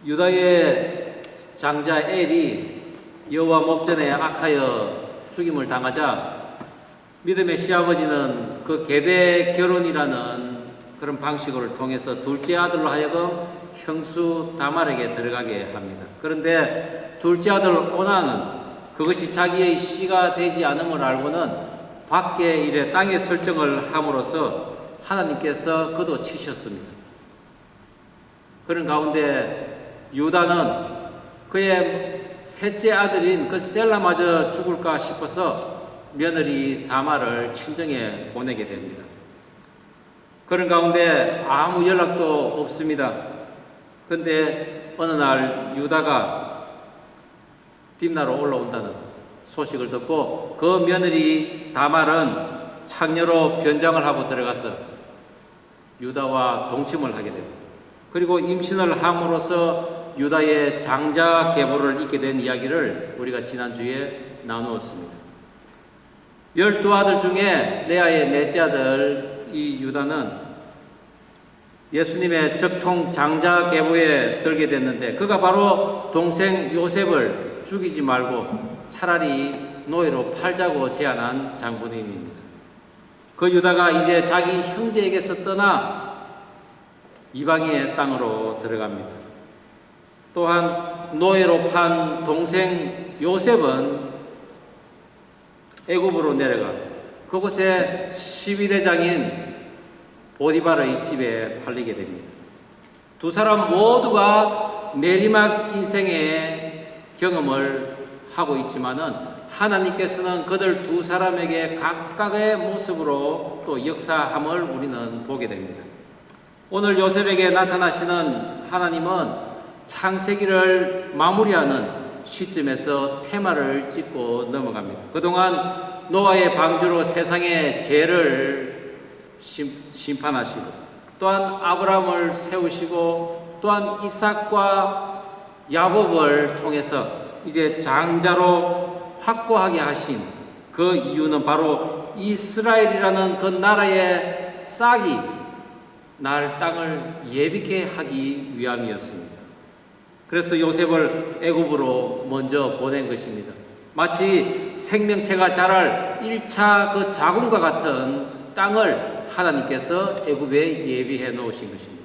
유다의 장자 엘이 여호와 목전에 악하여 죽임을 당하자 믿음의 시아버지는 그 계대 결혼이라는 그런 방식을 통해서 둘째 아들로 하여금 형수 다말에게 들어가게 합니다. 그런데 둘째 아들 오나는 그것이 자기의 씨가 되지 않음을 알고는 밖에 이래 땅에 설정을 함으로써 하나님께서 거둬치셨습니다. 그런 가운데 유다는 그의 셋째 아들인 그 셀라마저 죽을까 싶어서 며느리 다말을 친정에 보내게 됩니다. 그런 가운데 아무 연락도 없습니다. 그런데 어느 날 유다가 딥나로 올라온다는 소식을 듣고 그 며느리 다말은 창녀로 변장을 하고 들어가서 유다와 동침을 하게 됩니다. 그리고 임신을 함으로써 유다의 장자 계보를 잇게 된 이야기를 우리가 지난주에 나누었습니다. 12아들 중에 레아의 넷째 아들 이 유다는 예수님의 적통 장자 계보에 들게 됐는데 그가 바로 동생 요셉을 죽이지 말고 차라리 노예로 팔자고 제안한 장본인입니다. 그 유다가 이제 자기 형제에게서 떠나 이방인의 땅으로 들어갑니다. 또한 노예로 판 동생 요셉은 애굽으로 내려가 그곳에 12대장인 보디바르의 집에 팔리게 됩니다. 두 사람 모두가 내리막 인생의 경험을 하고 있지만은 하나님께서는 그들 두 사람에게 각각의 모습으로 또 역사함을 우리는 보게 됩니다. 오늘 요셉에게 나타나시는 하나님은 창세기를 마무리하는 시점에서 테마를 찍고 넘어갑니다. 그동안 노아의 방주로 세상의 죄를 심판하시고 또한 아브라함을 세우시고 또한 이삭과 야곱을 통해서 이제 장자로 확고하게 하신 그 이유는 바로 이스라엘이라는 그 나라의 싹이 날 땅을 예비케 하기 위함이었습니다. 그래서 요셉을 애굽으로 먼저 보낸 것입니다. 마치 생명체가 자랄 1차 그 자궁과 같은 땅을 하나님께서 애굽에 예비해 놓으신 것입니다.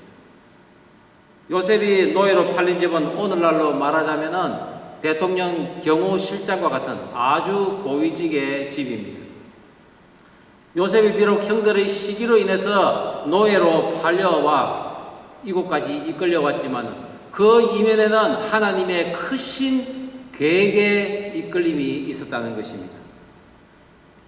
요셉이 노예로 팔린 집은 오늘날로 말하자면은 대통령 경호실장과 같은 아주 고위직의 집입니다. 요셉이 비록 형들의 시기로 인해서 노예로 팔려와 이곳까지 이끌려왔지만 그 이면에는 하나님의 크신 계획의 이끌림이 있었다는 것입니다.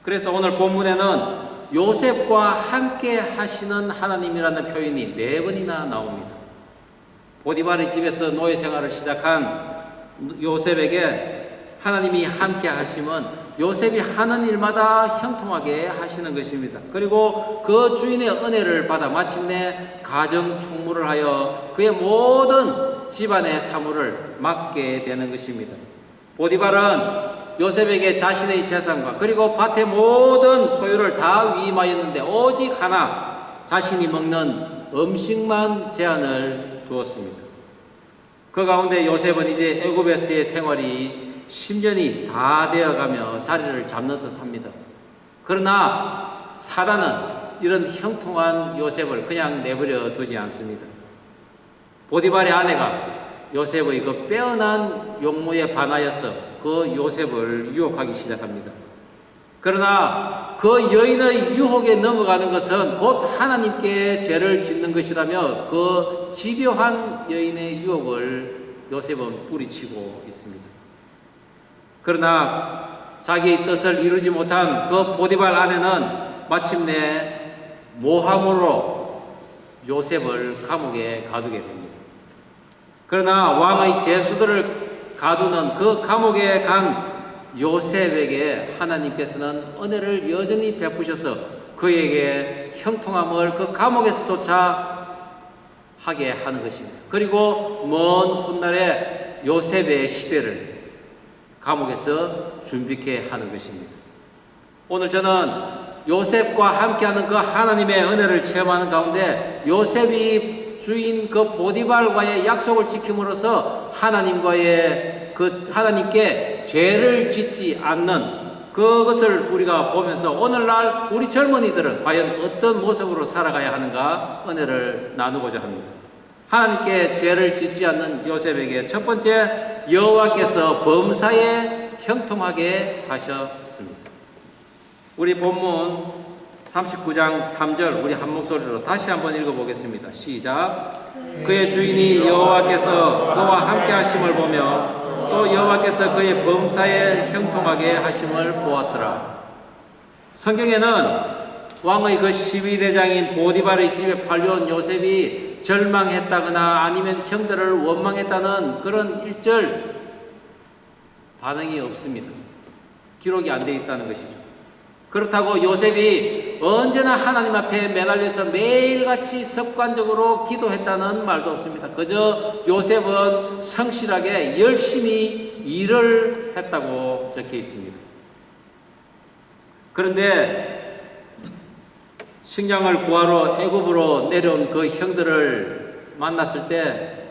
그래서 오늘 본문에는 요셉과 함께 하시는 하나님이라는 표현이 4번이나 나옵니다. 보디바르 집에서 노예 생활을 시작한 요셉에게 하나님이 함께 하심은 요셉이 하는 일마다 형통하게 하시는 것입니다. 그리고 그 주인의 은혜를 받아 마침내 가정 총무를 하여 그의 모든 집안의 사물을 맡게 되는 것입니다. 보디발은 요셉에게 자신의 재산과 그리고 밭의 모든 소유를 다 위임하였는데 오직 하나 자신이 먹는 음식만 제한을 두었습니다. 그 가운데 요셉은 이제 애굽에서의 생활이 10년이 다 되어가며 자리를 잡는 듯 합니다. 그러나 사단은 이런 형통한 요셉을 그냥 내버려 두지 않습니다. 보디발의 아내가 요셉의 그 빼어난 용모에 반하여서 그 요셉을 유혹하기 시작합니다. 그러나 그 여인의 유혹에 넘어가는 것은 곧 하나님께 죄를 짓는 것이라며 그 집요한 여인의 유혹을 요셉은 뿌리치고 있습니다. 그러나 자기의 뜻을 이루지 못한 그 보디발 아내는 마침내 모함으로 요셉을 감옥에 가두게 됩니다. 그러나 왕의 제수들을 가두는 그 감옥에 간 요셉에게 하나님께서는 은혜를 여전히 베푸셔서 그에게 형통함을 그 감옥에서조차 하게 하는 것입니다. 그리고 먼 훗날에 요셉의 시대를 감옥에서 준비케 하는 것입니다. 오늘 저는 요셉과 함께하는 그 하나님의 은혜를 체험하는 가운데 요셉이 주인 그 보디발과의 약속을 지킴으로써 하나님께 죄를 짓지 않는 그것을 우리가 보면서 오늘날 우리 젊은이들은 과연 어떤 모습으로 살아가야 하는가 은혜를 나누고자 합니다. 하나님께 죄를 짓지 않는 요셉에게 첫 번째, 여호와께서 범사에 형통하게 하셨습니다. 우리 본문 39장 3절 우리 한 목소리로 다시 한번 읽어보겠습니다. 시작. 그의 주인이 여호와께서 그와 함께 하심을 보며 또 여호와께서 그의 범사에 형통하게 하심을 보았더라. 성경에는 왕의 그 12대장인 보디발의 집에 팔려온 요셉이 절망했다거나 아니면 형들을 원망했다는 그런 일절 반응이 없습니다. 기록이 안 되어 있다는 것이죠. 그렇다고 요셉이 언제나 하나님 앞에 매달려서 매일같이 습관적으로 기도했다는 말도 없습니다. 그저 요셉은 성실하게 열심히 일을 했다고 적혀 있습니다. 그런데 식량을 구하러 애굽으로 내려온 그 형들을 만났을 때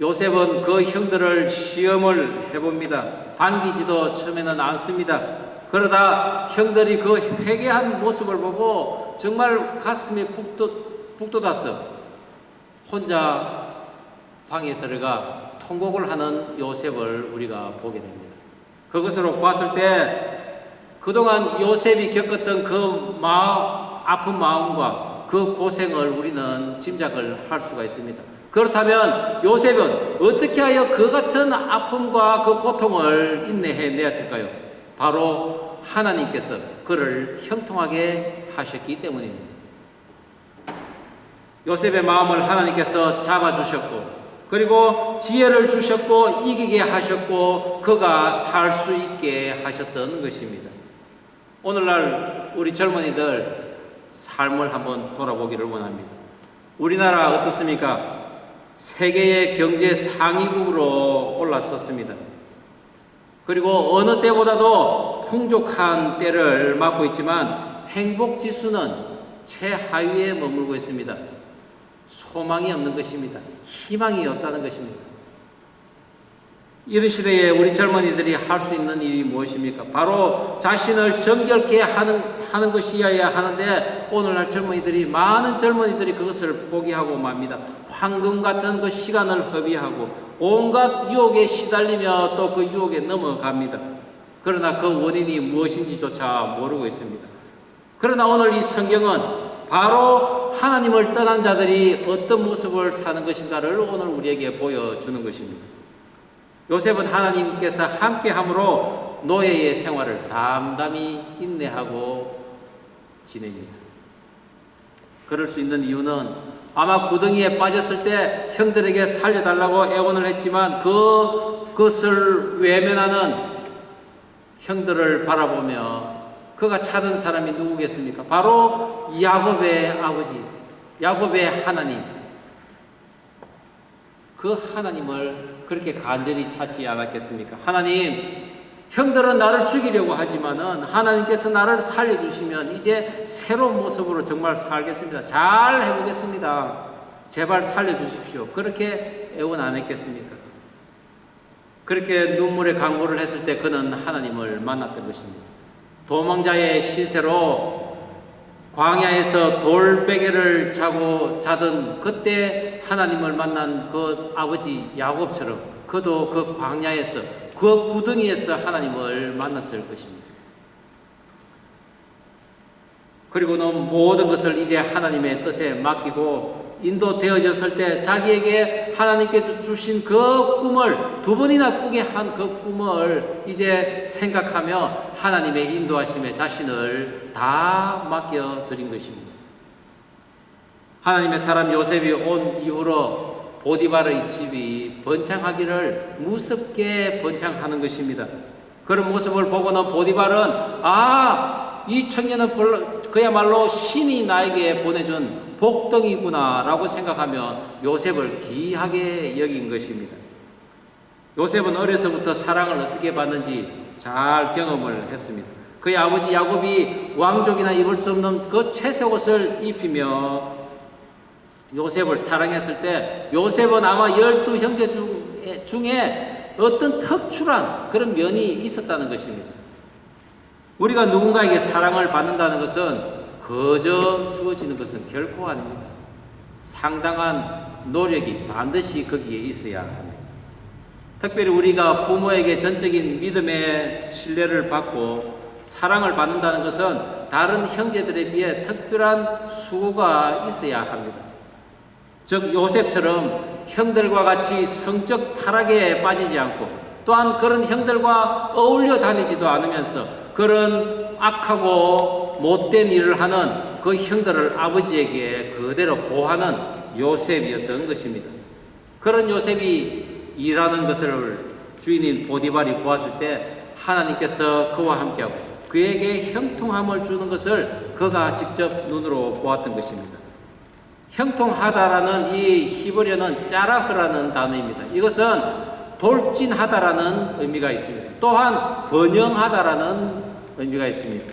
요셉은 그 형들을 시험을 해봅니다. 반기지도 처음에는 않습니다. 그러다 형들이 그 회개한 모습을 보고 정말 가슴이 북 돋았어. 혼자 방에 들어가 통곡을 하는 요셉을 우리가 보게 됩니다. 그것으로 봤을 때 그동안 요셉이 겪었던 그 아픈 마음과 그 고생을 우리는 짐작을 할 수가 있습니다. 그렇다면 요셉은 어떻게 하여 그 같은 아픔과 그 고통을 인내해내었을까요? 바로 하나님께서 그를 형통하게 하셨기 때문입니다. 요셉의 마음을 하나님께서 잡아주셨고 그리고 지혜를 주셨고 이기게 하셨고 그가 살 수 있게 하셨던 것입니다. 오늘날 우리 젊은이들 삶을 한번 돌아보기를 원합니다. 우리나라 어떻습니까? 세계의 경제 상위국으로 올라섰습니다. 그리고 어느 때보다도 풍족한 때를 맞고 있지만 행복 지수는 최하위에 머물고 있습니다. 소망이 없는 것입니다. 희망이 없다는 것입니다. 이런 시대에 우리 젊은이들이 할 수 있는 일이 무엇입니까? 바로 자신을 정결케 하는 것이어야 하는데 오늘날 많은 젊은이들이 그것을 포기하고 맙니다. 황금 같은 그 시간을 허비하고 온갖 유혹에 시달리며 또 그 유혹에 넘어갑니다. 그러나 그 원인이 무엇인지조차 모르고 있습니다. 그러나 오늘 이 성경은 바로 하나님을 떠난 자들이 어떤 모습을 사는 것인가를 오늘 우리에게 보여주는 것입니다. 요셉은 하나님께서 함께함으로 노예의 생활을 담담히 인내하고 지냅니다. 그럴 수 있는 이유는 아마 구덩이에 빠졌을 때 형들에게 살려달라고 애원을 했지만 그것을 외면하는 형들을 바라보며 그가 찾은 사람이 누구겠습니까? 바로 야곱의 아버지, 야곱의 하나님. 그 하나님을 그렇게 간절히 찾지 않았겠습니까? 하나님, 형들은 나를 죽이려고 하지만은 하나님께서 나를 살려주시면 이제 새로운 모습으로 정말 살겠습니다. 잘 해보겠습니다. 제발 살려주십시오. 그렇게 애원 안 했겠습니까? 그렇게 눈물의 강구를 했을 때 그는 하나님을 만났던 것입니다. 도망자의 시세로 광야에서 돌베개를 자던 그때 하나님을 만난 그 아버지 야곱처럼 그도 그 광야에서 그 구덩이에서 하나님을 만났을 것입니다. 그리고는 모든 것을 이제 하나님의 뜻에 맡기고 인도되어졌을 때 자기에게 하나님께서 주신 그 꿈을 두 번이나 꾸게 한 그 꿈을 이제 생각하며 하나님의 인도하심에 자신을 다 맡겨드린 것입니다. 하나님의 사람 요셉이 온 이후로 보디발의 집이 번창하기를 무섭게 번창하는 것입니다. 그런 모습을 보고는 보디발은 이 청년은 그야말로 신이 나에게 보내준 복덩이구나 라고 생각하며 요셉을 귀하게 여긴 것입니다. 요셉은 어려서부터 사랑을 어떻게 받는지 잘 경험을 했습니다. 그의 아버지 야곱이 왕족이나 입을 수 없는 그 채색 옷을 입히며 요셉을 사랑했을 때 요셉은 아마 12형제 중에 어떤 특출한 그런 면이 있었다는 것입니다. 우리가 누군가에게 사랑을 받는다는 것은 거저 주어지는 것은 결코 아닙니다. 상당한 노력이 반드시 거기에 있어야 합니다. 특별히 우리가 부모에게 전적인 믿음의 신뢰를 받고 사랑을 받는다는 것은 다른 형제들에 비해 특별한 수고가 있어야 합니다. 즉 요셉처럼 형들과 같이 성적 타락에 빠지지 않고 또한 그런 형들과 어울려 다니지도 않으면서 그런 악하고 못된 일을 하는 그 형들을 아버지에게 그대로 보하는 요셉이었던 것입니다. 그런 요셉이 일하는 것을 주인인 보디발이 보았을 때 하나님께서 그와 함께하고 그에게 형통함을 주는 것을 그가 직접 눈으로 보았던 것입니다. 형통하다라는 이 히브리어는 짜라흐라는 단어입니다. 이것은 돌진하다라는 의미가 있습니다. 또한 번영하다라는 의미가 있습니다.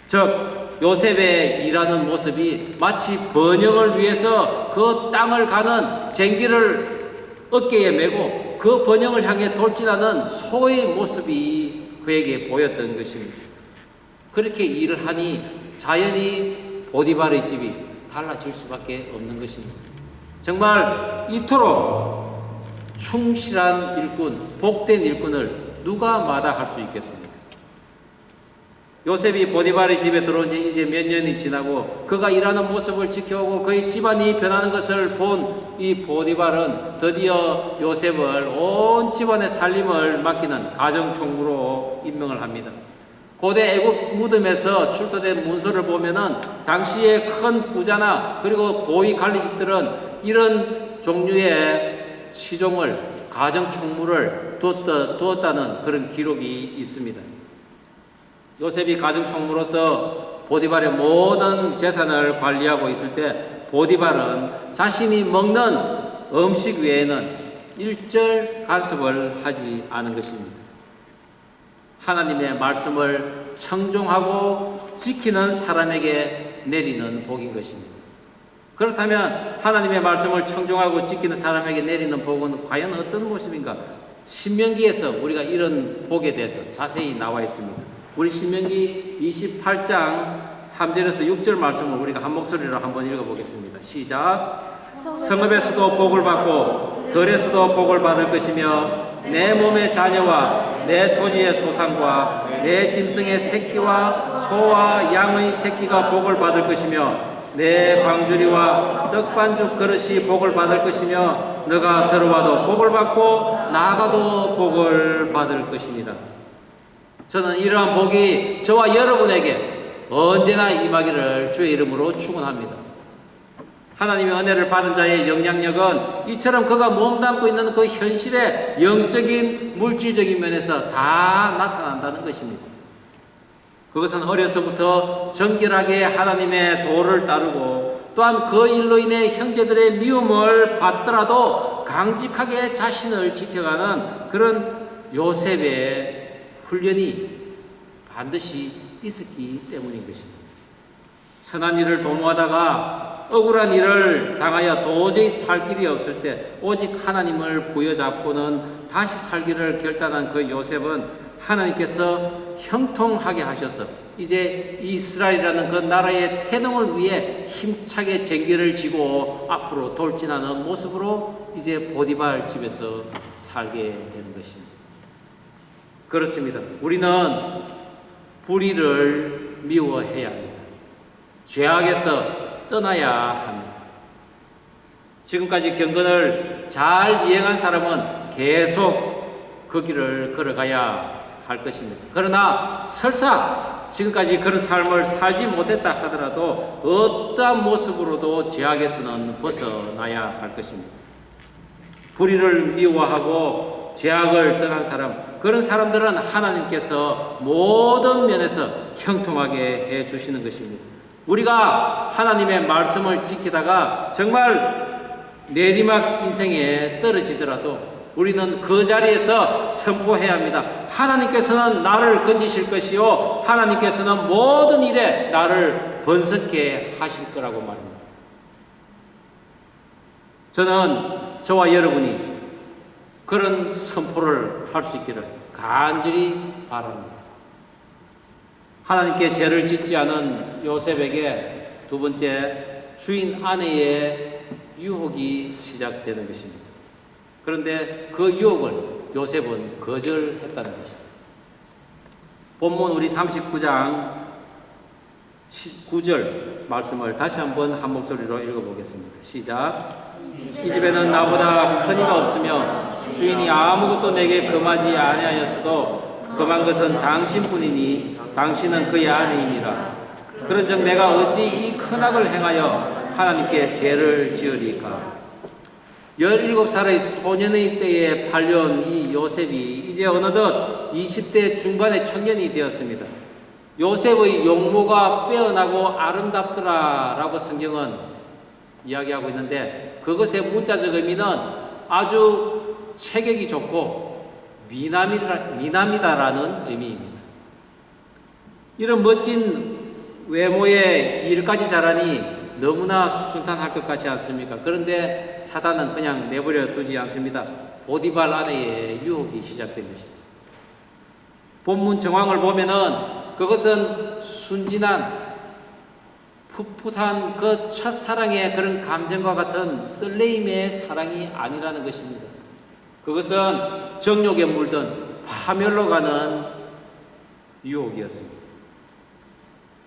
즉 요셉의 일하는 모습이 마치 번영을 위해서 그 땅을 가는 쟁기를 어깨에 메고 그 번영을 향해 돌진하는 소의 모습이 그에게 보였던 것입니다. 그렇게 일을 하니 자연히 보디발의 집이 달라질 수밖에 없는 것입니다. 정말 이토록 충실한 일꾼, 복된 일꾼을 누가 마다할 수 있겠습니까? 요셉이 보디발의 집에 들어온 지 이제 몇 년이 지나고 그가 일하는 모습을 지켜오고 그의 집안이 변하는 것을 본 이 보디발은 드디어 요셉을 온 집안의 살림을 맡기는 가정총무로 임명을 합니다. 고대 애굽 무덤에서 출토된 문서를 보면은 당시에 큰 부자나 그리고 고위 관리직들은 이런 종류의 시종을 가정총무를 두었다는 그런 기록이 있습니다. 요셉이 가정총무로서 보디발의 모든 재산을 관리하고 있을 때 보디발은 자신이 먹는 음식 외에는 일절 간섭을 하지 않은 것입니다. 하나님의 말씀을 청종하고 지키는 사람에게 내리는 복인 것입니다. 그렇다면 하나님의 말씀을 청종하고 지키는 사람에게 내리는 복은 과연 어떤 모습인가? 신명기에서 우리가 이런 복에 대해서 자세히 나와 있습니다. 우리 신명기 28장 3절에서 6절 말씀을 우리가 한 목소리로 한번 읽어보겠습니다. 시작. 성읍에서도 복을 받고 들에서도 복을 받을 것이며 내 몸의 자녀와 내 토지의 소산과 내 짐승의 새끼와 소와 양의 새끼가 복을 받을 것이며 내 광주리와 떡반죽 그릇이 복을 받을 것이며 너가 들어와도 복을 받고 나가도 복을 받을 것이니라. 저는 이러한 복이 저와 여러분에게 언제나 임하기를 주의 이름으로 축원합니다. 하나님의 은혜를 받은 자의 영향력은 이처럼 그가 몸담고 있는 그 현실의 영적인 물질적인 면에서 다 나타난다는 것입니다. 그것은 어려서부터 정결하게 하나님의 도를 따르고 또한 그 일로 인해 형제들의 미움을 받더라도 강직하게 자신을 지켜가는 그런 요셉의 훈련이 반드시 있었기 때문인 것입니다. 선한 일을 도모하다가 억울한 일을 당하여 도저히 살 길이 없을 때 오직 하나님을 부여잡고는 다시 살기를 결단한 그 요셉은 하나님께서 형통하게 하셔서 이제 이스라엘이라는 그 나라의 태동을 위해 힘차게 쟁기를 지고 앞으로 돌진하는 모습으로 이제 보디발 집에서 살게 되는 것입니다. 그렇습니다. 우리는 불의를 미워해야 합니다. 죄악에서 떠나야 합니다. 지금까지 경건을 잘 이행한 사람은 계속 그 길을 걸어가야 할 것입니다. 그러나 설사 지금까지 그런 삶을 살지 못했다 하더라도 어떠한 모습으로도 죄악에서는 벗어나야 할 것입니다. 불의를 미워하고 죄악을 떠난 사람, 그런 사람들은 하나님께서 모든 면에서 형통하게 해주시는 것입니다. 우리가 하나님의 말씀을 지키다가 정말 내리막 인생에 떨어지더라도 우리는 그 자리에서 선포해야 합니다. 하나님께서는 나를 건지실 것이요 하나님께서는 모든 일에 나를 번성케 하실 거라고 말합니다. 저는 저와 여러분이 그런 선포를 할 수 있기를 간절히 바랍니다. 하나님께 죄를 짓지 않은 요셉에게 두 번째, 주인 아내의 유혹이 시작되는 것입니다. 그런데 그 유혹을 요셉은 거절했다는 것입니다. 본문 우리 39장 9절 말씀을 다시 한번 한 목소리로 읽어보겠습니다. 시작. 이 집에는 나보다 큰 이가 없으며 주인이 아무것도 내게 금하지 아니하였어도 금한 것은 당신뿐이니 당신은 그의 아내이니라. 그런즉 내가 어찌 이 큰 악을 행하여 하나님께 죄를 지으리까. 17살의 소년의 때에 팔려온 이 요셉이 이제 어느덧 20대 중반의 청년이 되었습니다. 요셉의 용모가 빼어나고 아름답더라 라고 성경은 이야기하고 있는데, 그것의 문자적 의미는 아주 체격이 좋고 미남이다라는 의미입니다. 이런 멋진 외모에 일까지 잘하니 너무나 순탄할 것 같지 않습니까? 그런데 사단은 그냥 내버려 두지 않습니다. 보디발 아내의 유혹이 시작된 것입니다. 본문 정황을 보면은 그것은 순진한 풋풋한 그 첫사랑의 그런 감정과 같은 설레임의 사랑이 아니라는 것입니다. 그것은 정욕에 물든 파멸로 가는 유혹이었습니다.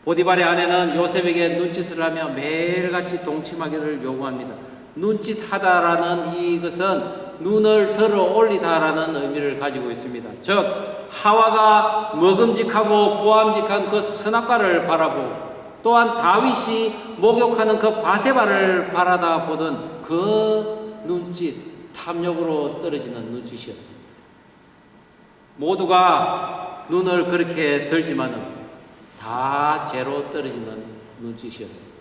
보디발의 아내는 요셉에게 눈짓을 하며 매일같이 동침하기를 요구합니다. 눈짓하다라는 이것은 눈을 들어 올리다라는 의미를 가지고 있습니다. 즉 하와가 먹음직하고 보암직한 그 선악과를 바라보고, 또한 다윗이 목욕하는 그 바세바를 바라다 보던 그 눈짓, 탐욕으로 떨어지는 눈짓이었습니다. 모두가 눈을 그렇게 들지만은 다 죄로 떨어지는 눈짓이었습니다.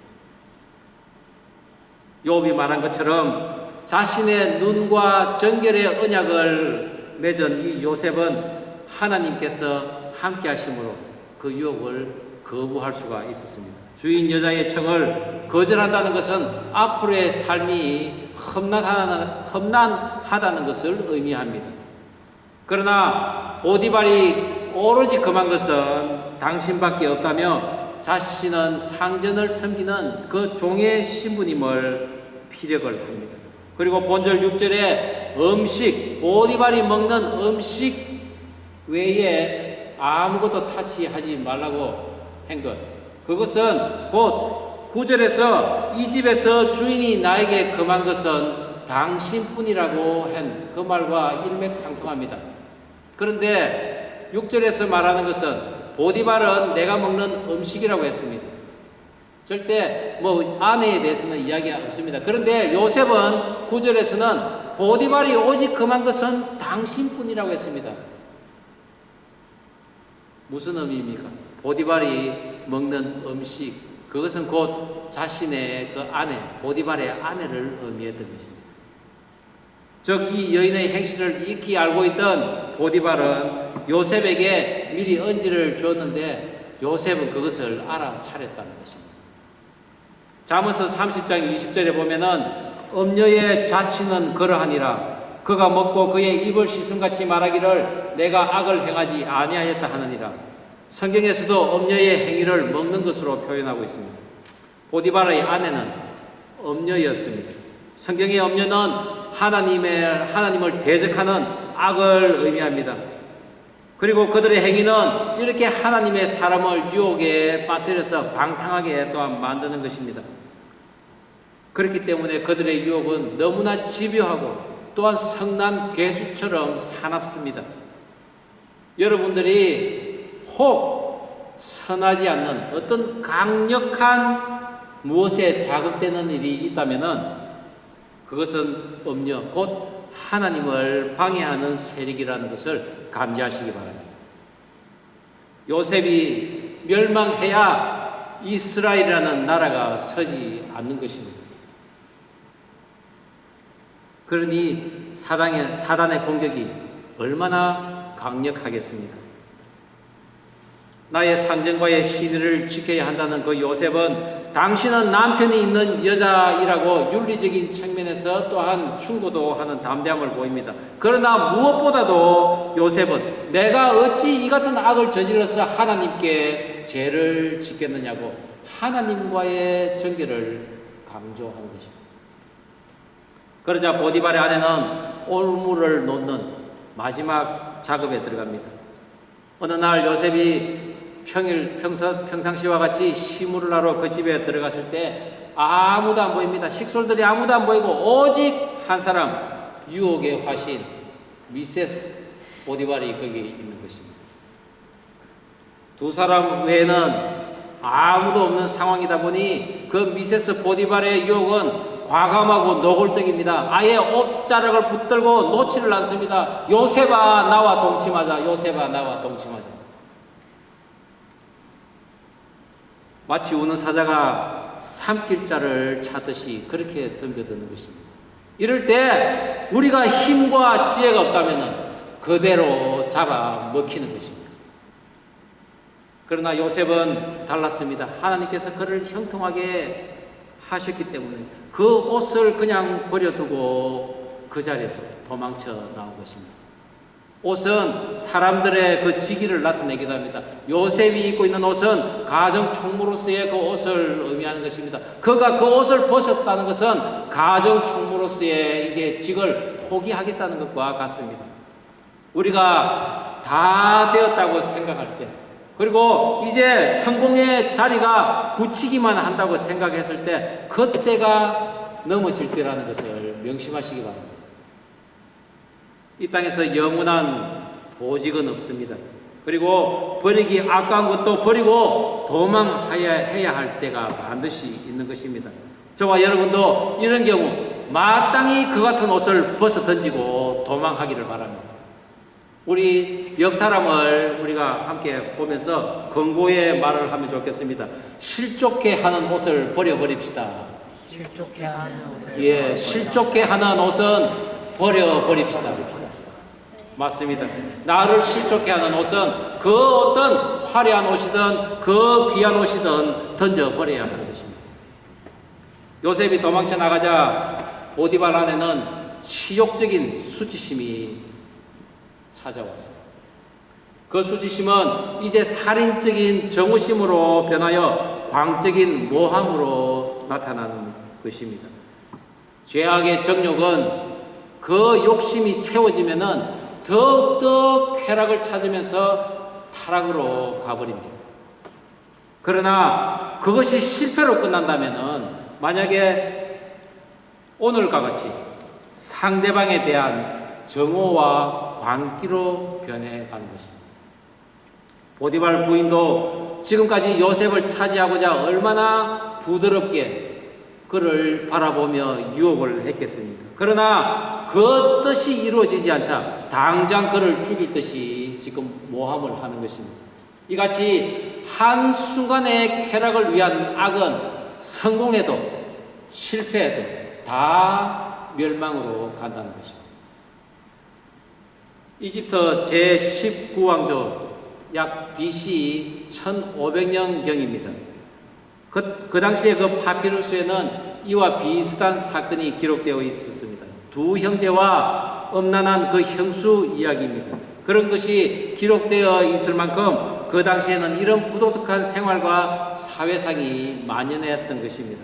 욥이 말한 것처럼 자신의 눈과 정결의 언약을 맺은 이 요셉은 하나님께서 함께 하심으로 그 유혹을 거부할 수가 있었습니다. 주인 여자의 청을 거절한다는 것은 앞으로의 삶이 험난하다는 것을 의미합니다. 그러나 보디발이 오로지 금한 것은 당신밖에 없다며 자신은 상전을 섬기는 그 종의 신부님을 피력을 합니다. 그리고 본절 6절에 보디발이 먹는 음식 외에 아무것도 타치하지 말라고 한 것, 그것은 곧 9절에서 이 집에서 주인이 나에게 금한 것은 당신뿐이라고 한 그 말과 일맥상통합니다. 그런데 6절에서 말하는 것은 보디발은 내가 먹는 음식이라고 했습니다. 절대 아내에 대해서는 이야기가 없습니다. 그런데 요셉은 9절에서는 보디발이 오직 금한 것은 당신뿐이라고 했습니다. 무슨 의미입니까? 보디발이 먹는 음식, 그것은 곧 자신의 그 아내, 보디발의 아내를 의미했던 것입니다. 즉 이 여인의 행실을 익히 알고 있던 보디발은 요셉에게 미리 언지를 주었는데 요셉은 그것을 알아차렸다는 것입니다. 잠언서 30장 20절에 보면은 엄녀의 자취는 그러하니라. 그가 먹고 그의 입을 씻음같이 말하기를 내가 악을 행하지 아니하였다 하느니라. 성경에서도 엄녀의 행위를 먹는 것으로 표현하고 있습니다. 보디발의 아내는 엄녀였습니다. 성경의 엄녀는 하나님을 대적하는 악을 의미합니다. 그리고 그들의 행위는 이렇게 하나님의 사람을 유혹에 빠뜨려서 방탕하게 또한 만드는 것입니다. 그렇기 때문에 그들의 유혹은 너무나 집요하고 또한 성난 괴수처럼 사납습니다. 여러분들이 혹 선하지 않는 어떤 강력한 무엇에 자극되는 일이 있다면은 그것은 엄녀, 곧 하나님을 방해하는 세력이라는 것을 감지하시기 바랍니다. 요셉이 멸망해야 이스라엘이라는 나라가 서지 않는 것입니다. 그러니 사단의 공격이 얼마나 강력하겠습니까? 나의 상전과의 신의를 지켜야 한다는 그 요셉은 당신은 남편이 있는 여자이라고 윤리적인 측면에서 또한 충고도 하는 담대함을 보입니다. 그러나 무엇보다도 요셉은 내가 어찌 이 같은 악을 저질러서 하나님께 죄를 짓겠느냐고 하나님과의 정결을 강조하는 것입니다. 그러자 보디발의 아내는 올무를 놓는 마지막 작업에 들어갑니다. 어느 날 요셉이 평상시와 같이 시무를 하러 그 집에 들어갔을 때 아무도 안 보입니다. 식솔들이 아무도 안 보이고 오직 한 사람, 유혹의 화신 미세스 보디발이 거기 있는 것입니다. 두 사람 외에는 아무도 없는 상황이다 보니 그 미세스 보디발의 유혹은 과감하고 노골적입니다. 아예 옷자락을 붙들고 놓지를 않습니다. 요셉아 나와 동침하자. 요셉아 나와 동침하자. 마치 우는 사자가 삼킬 자를 찾듯이 그렇게 덤벼드는 것입니다. 이럴 때 우리가 힘과 지혜가 없다면 그대로 잡아 먹히는 것입니다. 그러나 요셉은 달랐습니다. 하나님께서 그를 형통하게 하셨기 때문에 그 옷을 그냥 버려두고 그 자리에서 도망쳐 나온 것입니다. 옷은 사람들의 그 직위를 나타내기도 합니다. 요셉이 입고 있는 옷은 가정 총무로서의 그 옷을 의미하는 것입니다. 그가 그 옷을 벗었다는 것은 가정 총무로서의 이제 직을 포기하겠다는 것과 같습니다. 우리가 다 되었다고 생각할 때, 그리고 이제 성공의 자리가 굳히기만 한다고 생각했을 때 그때가 넘어질 때라는 것을 명심하시기 바랍니다. 이 땅에서 영원한 보직은 없습니다. 그리고 버리기 아까운 것도 버리고 도망해야 할 때가 반드시 있는 것입니다. 저와 여러분도 이런 경우 마땅히 그 같은 옷을 벗어 던지고 도망하기를 바랍니다. 우리 옆 사람을 우리가 함께 보면서 권고의 말을 하면 좋겠습니다. 실족해 하는 옷을 버려버립시다. 실족해 하는 옷을 예, 실족해 하는 옷은 버려버립시다. 맞습니다. 나를 실족해 하는 옷은 그 어떤 화려한 옷이든 그 귀한 옷이든 던져버려야 하는 것입니다. 요셉이 도망쳐 나가자 보디발 안에는 치욕적인 수치심이 찾아왔습니다. 그 수치심은 이제 살인적인 정오심으로 변하여 광적인 모함으로 나타나는 것입니다. 죄악의 정욕은 그 욕심이 채워지면은 더욱더 쾌락을 찾으면서 타락으로 가버립니다. 그러나 그것이 실패로 끝난다면은 만약에 오늘과 같이 상대방에 대한 정오와 광기로 변해가는 것입니다. 보디발 부인도 지금까지 요셉을 차지하고자 얼마나 부드럽게 그를 바라보며 유혹을 했겠습니까? 그러나 그 뜻이 이루어지지 않자 당장 그를 죽일 듯이 지금 모함을 하는 것입니다. 이같이 한순간의 쾌락을 위한 악은 성공해도 실패해도 다 멸망으로 간다는 것입니다. 이집트 제19왕조 약 BC 1500년경입니다. 그 당시에 그 파피루스에는 이와 비슷한 사건이 기록되어 있었습니다. 두 형제와 엄난한 그 형수 이야기입니다. 그런 것이 기록되어 있을 만큼 그 당시에는 이런 부도덕한 생활과 사회상이 만연했던 것입니다.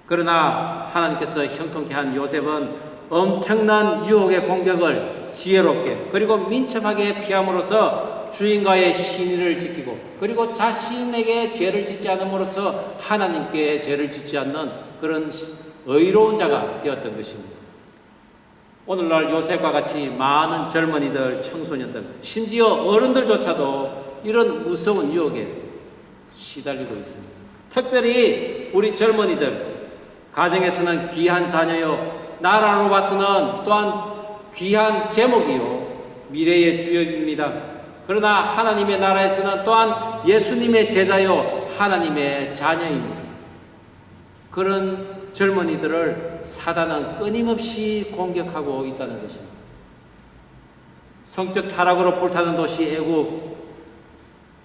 그러나 하나님께서 형통케 한 요셉은 엄청난 유혹의 공격을 지혜롭게 그리고 민첩하게 피함으로써 주인과의 신의를 지키고 그리고 자신에게 죄를 짓지 않음으로써 하나님께 죄를 짓지 않는 그런 의로운 자가 되었던 것입니다. 오늘날 요셉과 같이 많은 젊은이들, 청소년들, 심지어 어른들조차도 이런 무서운 유혹에 시달리고 있습니다. 특별히 우리 젊은이들, 가정에서는 귀한 자녀요, 나라로 봐서는 또한 귀한 제목이요, 미래의 주역입니다. 그러나 하나님의 나라에서는 또한 예수님의 제자요, 하나님의 자녀입니다. 그런 젊은이들을 사단은 끊임없이 공격하고 있다는 것입니다. 성적 타락으로 불타는 도시 애굽,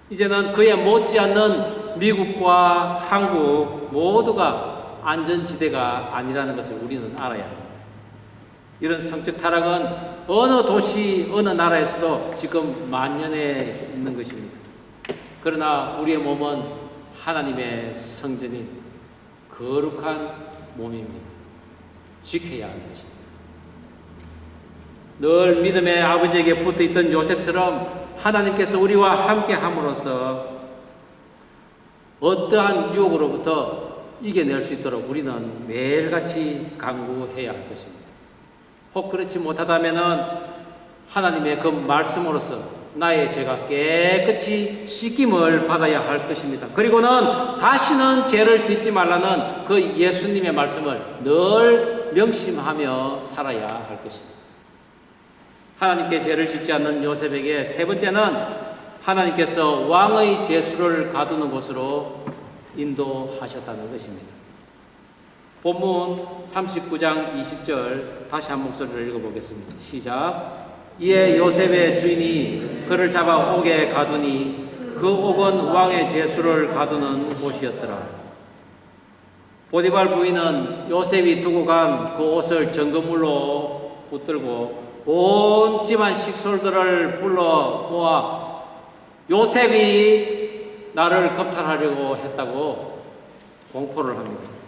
이제는 그에 못지않는 미국과 한국 모두가 안전지대가 아니라는 것을 우리는 알아야 합니다. 이런 성적 타락은 어느 도시, 어느 나라에서도 지금 만연해 있는 것입니다. 그러나 우리의 몸은 하나님의 성전인 거룩한 몸입니다. 지켜야 하는 것입니다. 늘 믿음의 아버지에게 붙어있던 요셉처럼 하나님께서 우리와 함께 함으로써 어떠한 유혹으로부터 이겨낼 수 있도록 우리는 매일같이 간구해야 할 것입니다. 혹 그렇지 못하다면 하나님의 그 말씀으로서 나의 죄가 깨끗이 씻김을 받아야 할 것입니다. 그리고는 다시는 죄를 짓지 말라는 그 예수님의 말씀을 늘 명심하며 살아야 할 것입니다. 하나님께 죄를 짓지 않는 요셉에게 세 번째는 하나님께서 왕의 제수를 가두는 곳으로 인도하셨다는 것입니다. 본문 39장 20절 다시 한 목소리를 읽어보겠습니다. 시작. 이에 요셉의 주인이 그를 잡아 옥에 가두니 그 옥은 왕의 제수를 가두는 곳이었더라. 보디발 부인은 요셉이 두고 간 그 옷을 점검물로 붙들고 온 집안 식솔들을 불러 모아 요셉이 나를 겁탈하려고 했다고 공포를 합니다.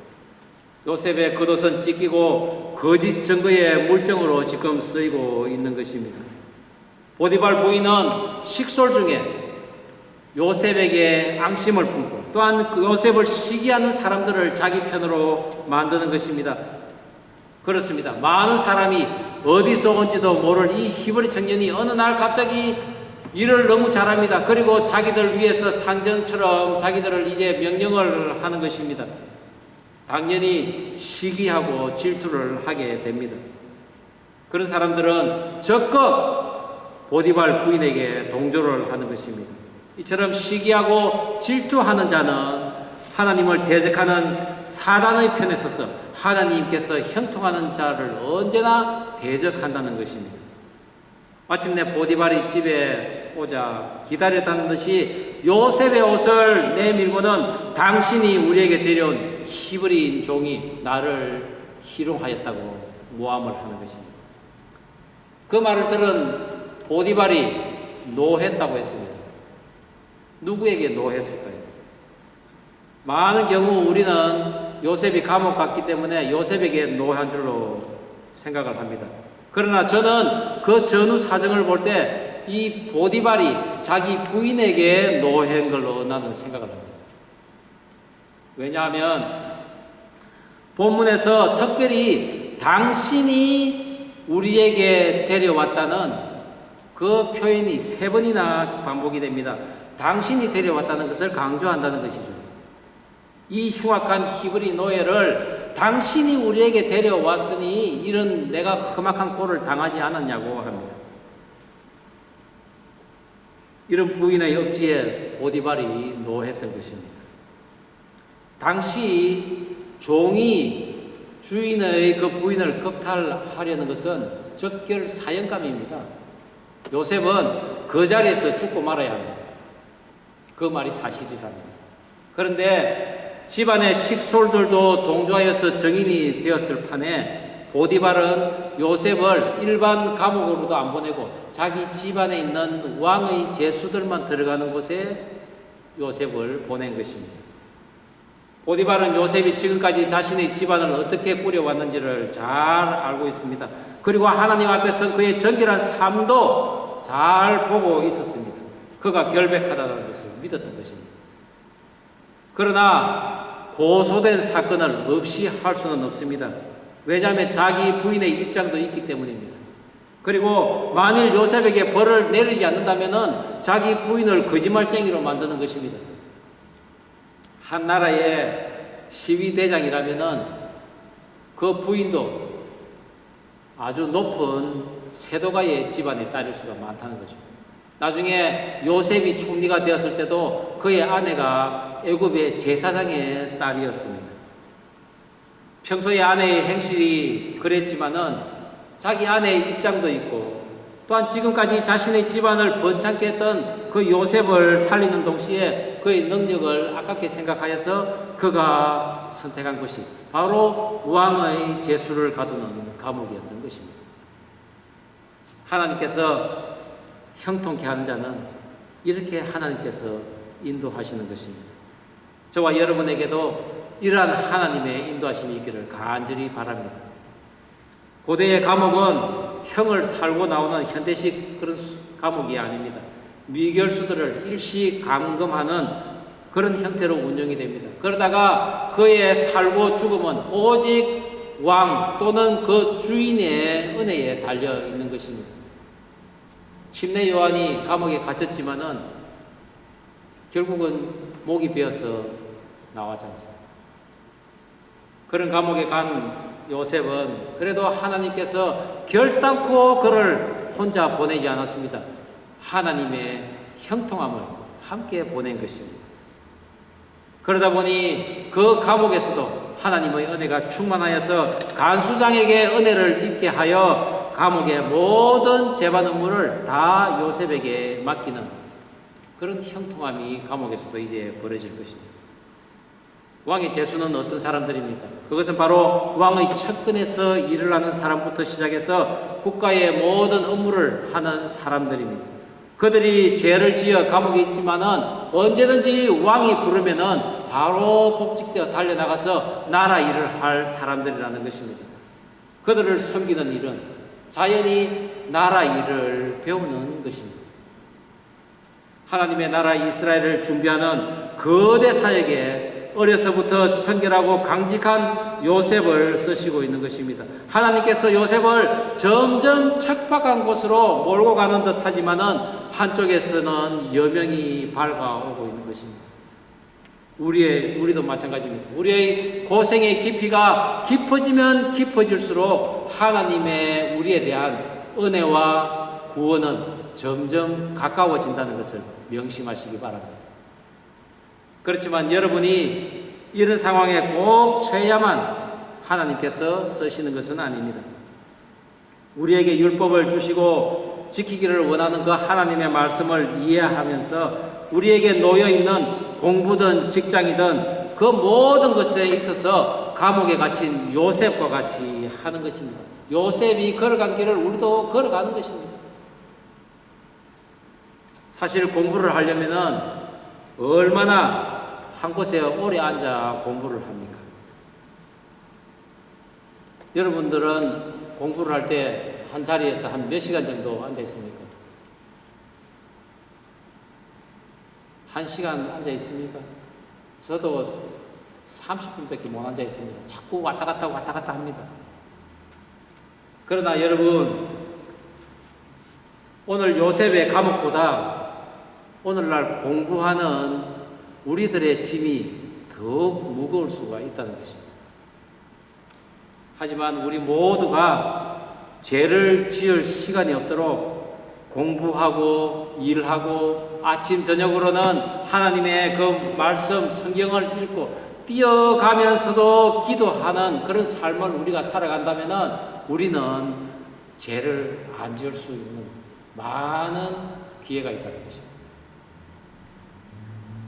요셉의 겉옷은 찢기고 거짓 증거의 물증으로 지금 쓰이고 있는 것입니다. 보디발 부인은 식솔 중에 요셉에게 앙심을 품고 또한 그 요셉을 시기하는 사람들을 자기 편으로 만드는 것입니다. 그렇습니다. 많은 사람이 어디서 온지도 모를 이 히브리 청년이 어느 날 갑자기 일을 너무 잘합니다. 그리고 자기들 위해서 상전처럼 자기들을 이제 명령을 하는 것입니다. 당연히 시기하고 질투를 하게 됩니다. 그런 사람들은 적극 보디발 부인에게 동조를 하는 것입니다. 이처럼 시기하고 질투하는 자는 하나님을 대적하는 사단의 편에 서서 하나님께서 형통하는 자를 언제나 대적한다는 것입니다. 마침내 보디발이 집에 오자 기다렸다는 듯이 요셉의 옷을 내밀고는 당신이 우리에게 데려온 히브리인 종이 나를 희롱하였다고 모함을 하는 것입니다. 그 말을 들은 보디발이 노했다고 했습니다. 누구에게 노했을까요? 많은 경우 우리는 요셉이 감옥 갔기 때문에 요셉에게 노한 줄로 생각을 합니다. 그러나 저는 그 전후 사정을 볼 때 이 보디발이 자기 부인에게 노한 걸로 나는 생각을 합니다. 왜냐하면 본문에서 특별히 당신이 우리에게 데려왔다는 그 표현이 3번이나 반복이 됩니다. 당신이 데려왔다는 것을 강조한다는 것이죠. 이 흉악한 히브리 노예를 당신이 우리에게 데려왔으니 이런 내가 험악한 꼴을 당하지 않았냐고 합니다. 이런 부인의 억지에 보디발이 노했던 것입니다. 당시 종이 주인의 그 부인을 겁탈하려는 것은 적결 사형감입니다. 요셉은 그 자리에서 죽고 말아야 합니다. 그 말이 사실이랍니다. 그런데 집안의 식솔들도 동조하여서 증인이 되었을 판에 보디발은 요셉을 일반 감옥으로도 안 보내고 자기 집안에 있는 왕의 제수들만 들어가는 곳에 요셉을 보낸 것입니다. 보디발은 요셉이 지금까지 자신의 집안을 어떻게 꾸려왔는지를 잘 알고 있습니다. 그리고 하나님 앞에서 그의 정결한 삶도 잘 보고 있었습니다. 그가 결백하다는 것을 믿었던 것입니다. 그러나 고소된 사건을 없이 할 수는 없습니다. 왜냐하면 자기 부인의 입장도 있기 때문입니다. 그리고 만일 요셉에게 벌을 내리지 않는다면 자기 부인을 거짓말쟁이로 만드는 것입니다. 한 나라의 시위대장이라면 그 부인도 아주 높은 세도가의 집안의 딸일 수가 많다는 거죠. 나중에 요셉이 총리가 되었을 때도 그의 아내가 애굽의 제사장의 딸이었습니다. 평소에 아내의 행실이 그랬지만은 자기 아내의 입장도 있고 또한 지금까지 자신의 집안을 번창케 했던 그 요셉을 살리는 동시에 그의 능력을 아깝게 생각하여서 그가 선택한 것이 바로 왕의 제수를 가두는 감옥이었던 것입니다. 하나님께서 형통케 하는 자는 이렇게 하나님께서 인도하시는 것입니다. 저와 여러분에게도 이러한 하나님의 인도하심이 있기를 간절히 바랍니다. 고대의 감옥은 형을 살고 나오는 현대식 그런 감옥이 아닙니다. 미결수들을 일시 감금하는 그런 형태로 운영이 됩니다. 그러다가 그의 살고 죽음은 오직 왕 또는 그 주인의 은혜에 달려 있는 것입니다. 침례 요한이 감옥에 갇혔지만은 결국은 목이 베어서 나왔지 않습니까? 그런 감옥에 간 요셉은 그래도 하나님께서 결단코 그를 혼자 보내지 않았습니다. 하나님의 형통함을 함께 보낸 것입니다. 그러다 보니 그 감옥에서도 하나님의 은혜가 충만하여서 간수장에게 은혜를 입게 하여 감옥의 모든 재반 업무를 다 요셉에게 맡기는 그런 형통함이 감옥에서도 이제 벌어질 것입니다. 왕의 제수는 어떤 사람들입니까? 그것은 바로 왕의 측근에서 일을 하는 사람부터 시작해서 국가의 모든 업무를 하는 사람들입니다. 그들이 죄를 지어 감옥에 있지만은 언제든지 왕이 부르면은 바로 복직되어 달려나가서 나라 일을 할 사람들이라는 것입니다. 그들을 섬기는 일은 자연히 나라 일을 배우는 것입니다. 하나님의 나라 이스라엘을 준비하는 거대 사역에 어려서부터 선결하고 강직한 요셉을 쓰시고 있는 것입니다. 하나님께서 요셉을 점점 척박한 곳으로 몰고 가는 듯 하지만은 한쪽에서는 여명이 밝아오고 있는 것입니다. 우리도 마찬가지입니다. 우리의 고생의 깊이가 깊어지면 깊어질수록 하나님의 우리에 대한 은혜와 구원은 점점 가까워진다는 것을 명심하시기 바랍니다. 그렇지만 여러분이 이런 상황에 꼭 처해야만 하나님께서 쓰시는 것은 아닙니다. 우리에게 율법을 주시고 지키기를 원하는 그 하나님의 말씀을 이해하면서 우리에게 놓여있는 공부든 직장이든 그 모든 것에 있어서 감옥에 갇힌 요셉과 같이 하는 것입니다. 요셉이 걸어간 길을 우리도 걸어가는 것입니다. 사실 공부를 하려면은 얼마나 한 곳에 오래 앉아 공부를 합니까? 여러분들은 공부를 할 때 한 자리에서 한 몇 시간 정도 앉아 있습니까? 1시간 앉아 있습니까? 저도 30분밖에 못 앉아 있습니다. 자꾸 왔다 갔다 합니다. 그러나 여러분, 오늘 요셉의 감옥보다 오늘날 공부하는 우리들의 짐이 더욱 무거울 수가 있다는 것입니다. 하지만 우리 모두가 죄를 지을 시간이 없도록 공부하고 일하고 아침 저녁으로는 하나님의 그 말씀 성경을 읽고 뛰어가면서도 기도하는 그런 삶을 우리가 살아간다면 우리는 죄를 안 지을 수 있는 많은 기회가 있다는 것입니다.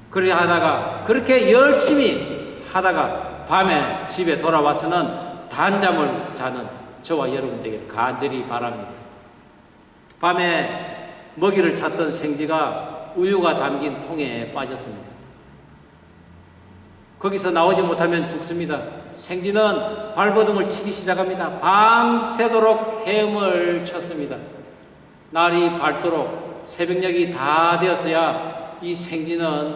그렇게 하다가 그렇게 열심히 하다가 밤에 집에 돌아와서는 단잠을 자는 저와 여러분들에게 간절히 바랍니다. 밤에 먹이를 찾던 생쥐가 우유가 담긴 통에 빠졌습니다. 거기서 나오지 못하면 죽습니다. 생쥐는 발버둥을 치기 시작합니다. 밤새도록 헤엄을 쳤습니다. 날이 밝도록 새벽녘이 다 되었어야 이 생쥐는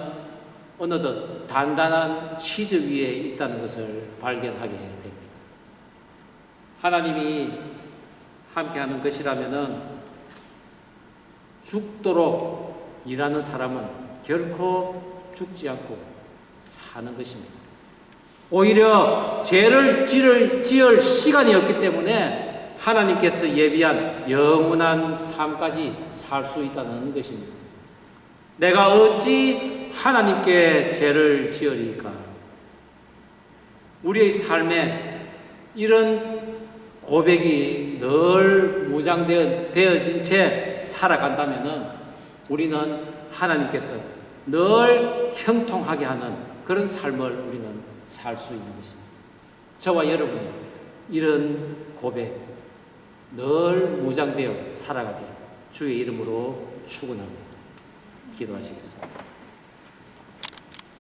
어느덧 단단한 치즈 위에 있다는 것을 발견하게 됩니다. 하나님이 함께하는 것이라면은 죽도록 일하는 사람은 결코 죽지 않고 사는 것입니다. 오히려 죄를 지을 시간이 없기 때문에 하나님께서 예비한 영원한 삶까지 살 수 있다는 것입니다. 내가 어찌 하나님께 죄를 지으리까? 우리의 삶에 이런 고백이 늘 무장되어진 채 살아간다면은 우리는 하나님께서 늘 형통하게 하는 그런 삶을 우리는 살 수 있는 것입니다. 저와 여러분이 이런 고백 늘 무장되어 살아가기를 주의 이름으로 축원합니다. 기도하시겠습니다.